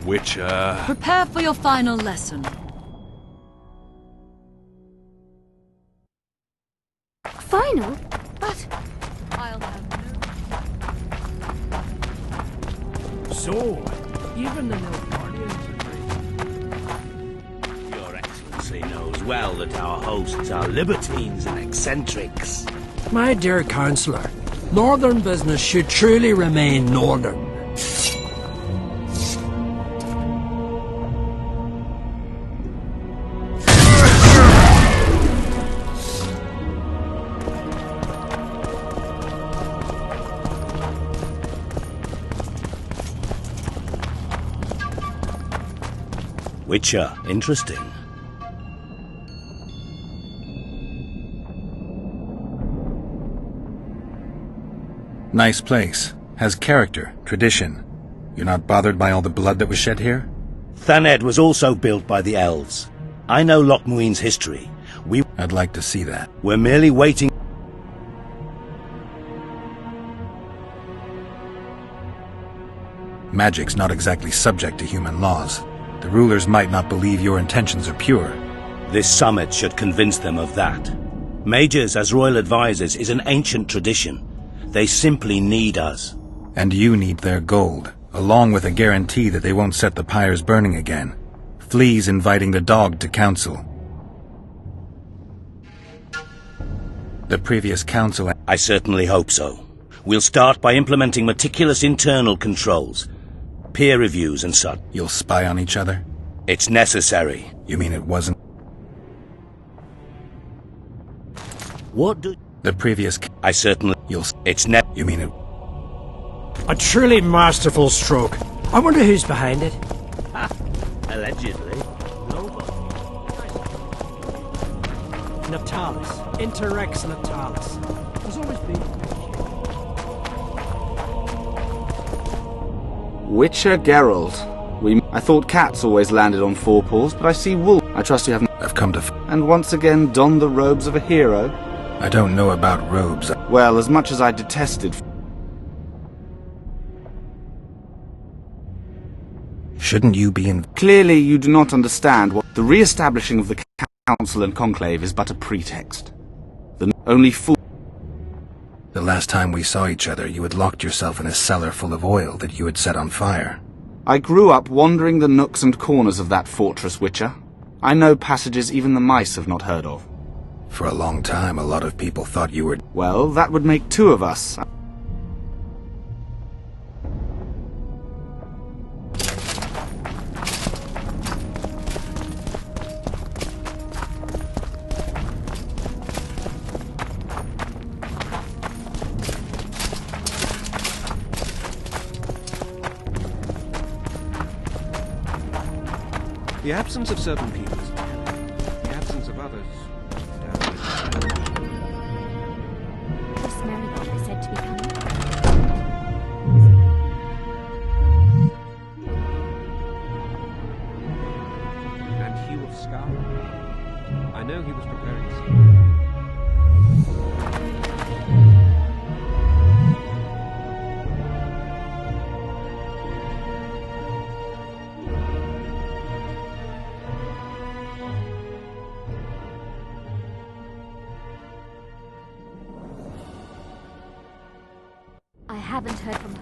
Witcher. Prepare for your final lesson. Final? But I'll have So, even the Nilfgaardians agree. Your Excellency knows well that our hosts are libertines and eccentrics. My dear Councillor, northern business should truly remain northern. Witcher, interesting. Nice place. Has character, tradition. You're not bothered by all the blood that was shed here? Thaned was also built by the elves. I know Loch Muin's history. I'd like to see that. We're merely waiting. Magic's not exactly subject to human laws. The rulers might not believe your intentions are pure. This summit should convince them of that. Mages as royal advisors is an ancient tradition. They simply need us. And you need their gold, along with a guarantee that they won't set the pyres burning again. Flea's inviting the dog to council. The previous council... I certainly hope so. We'll start by implementing meticulous internal controls. Peer reviews and such. You'll spy on each other? It's necessary. You mean it wasn't... What do... The previous... I certainly... It's You mean it... A truly masterful stroke. I wonder who's behind it. Allegedly. Nobody. Natalis. Interrex Natalis. There's always been... Witcher Geralt. I thought cats always landed on four paws, but I see wolf. I trust you haven't... I've come to... And once again donned the robes of a hero. I don't know about robes. Well, as much as I detested... Shouldn't you be in... Clearly you do not understand what... The re-establishing of the Council and Conclave is but a pretext. The only fool... The last time we saw each other, you had locked yourself in a cellar full of oil that you had set on fire. I grew up wandering the nooks and corners of that fortress, Witcher. I know passages even the mice have not heard of. For a long time, a lot of people thought you were... Well, that would make two of us. The absence of certain peoples, the absence of others. Miss Marigold is said to be coming. And Hugh of Scar. I know he was preparing something. I haven't heard from her.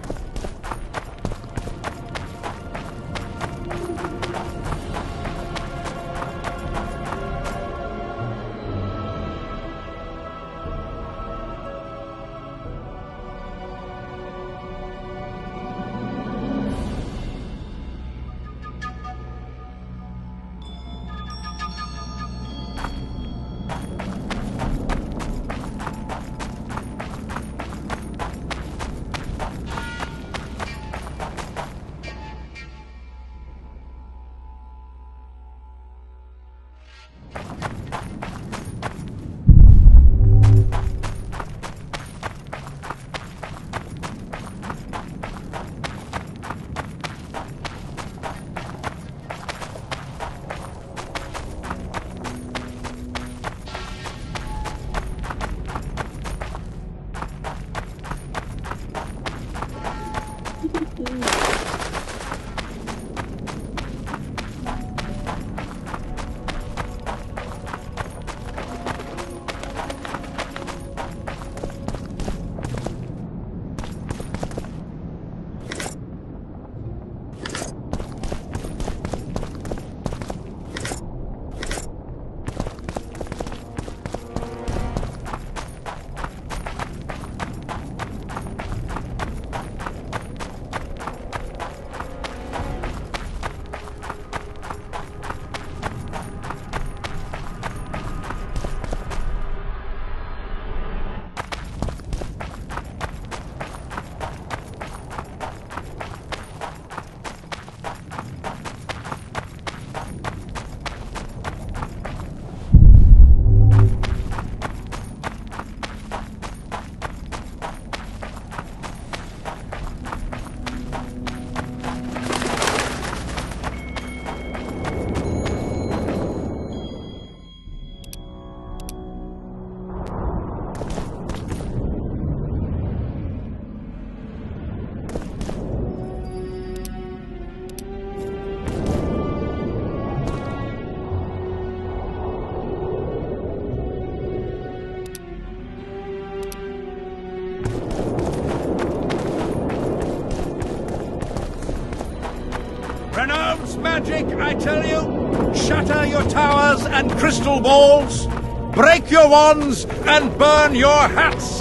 Renounce magic, I tell you! Shatter your towers and crystal balls! Break your wands and burn your hats!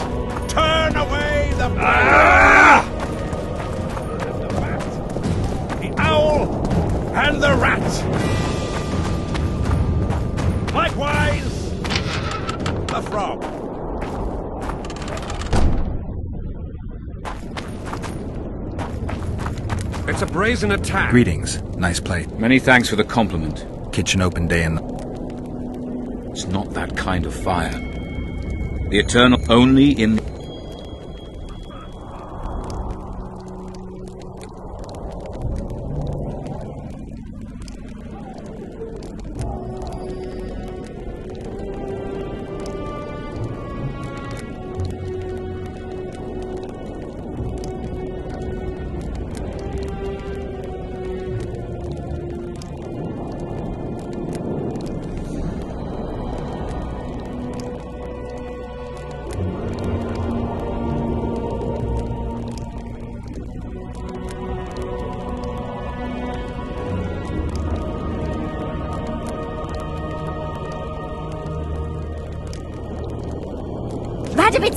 Turn away the... The bat, the owl, and the rat! Likewise, the frog. It's a brazen attack. Greetings. Nice plate. Many thanks for the compliment. Kitchen open day and... It's not that kind of fire. The eternal only in...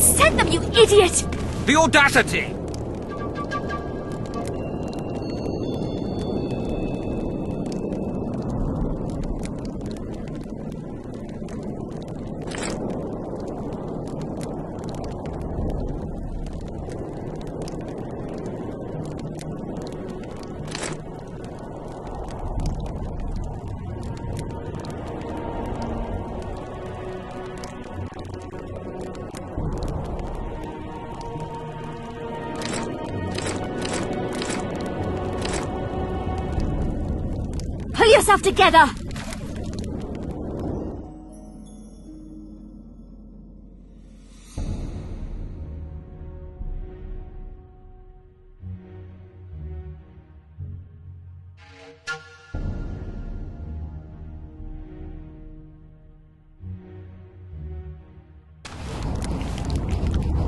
Send them, you idiot! The audacity! Pull yourself together!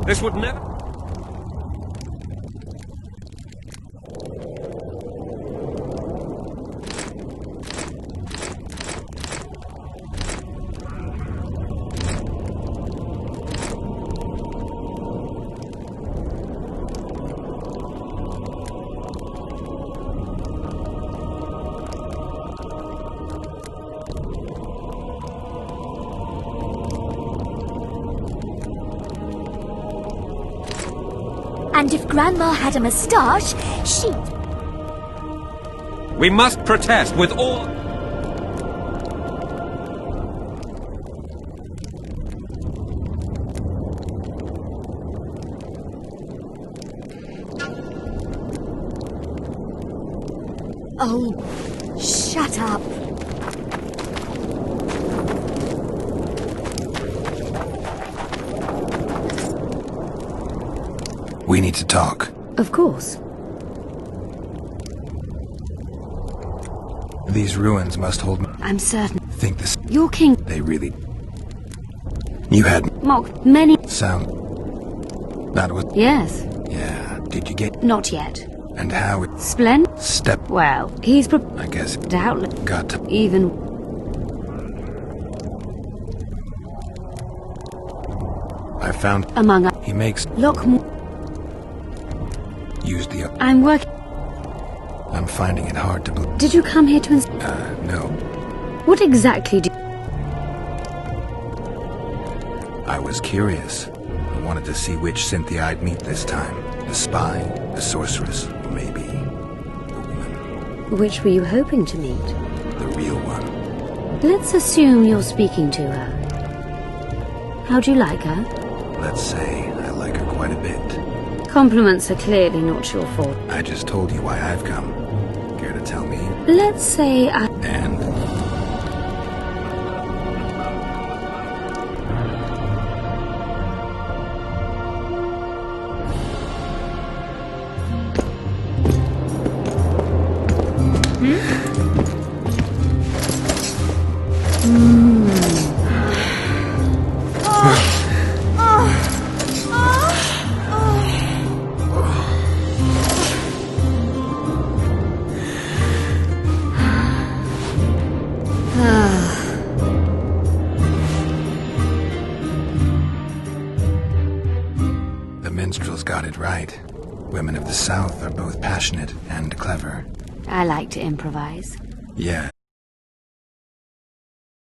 This would never... And if Grandma had a moustache, she... We must protest with all... Oh, shut up. We need to talk. Of course. These ruins must hold... I'm certain. Think this... Your king... They really... You had... Mocked many... Sound... That was... Yes. Yeah. Did you get... Not yet. And how it... Splendid. Step... Well, he's... I guess... Doubtless. Got to... Even... I found... Among us. He makes... Look... Use the... I'm working... I'm finding it hard to believe... Did you come here to... No. What exactly do... I was curious. I wanted to see which Cynthia I'd meet this time. The spy, the sorceress, or maybe... the woman. Which were you hoping to meet? The real one. Let's assume you're speaking to her. How do you like her? Let's say I like her quite a bit. Compliments are clearly not your fault. I just told you why I've come. Care to tell me? Let's say I... And? The minstrels got it right. Women of the South are both passionate and clever. I like to improvise. Yeah.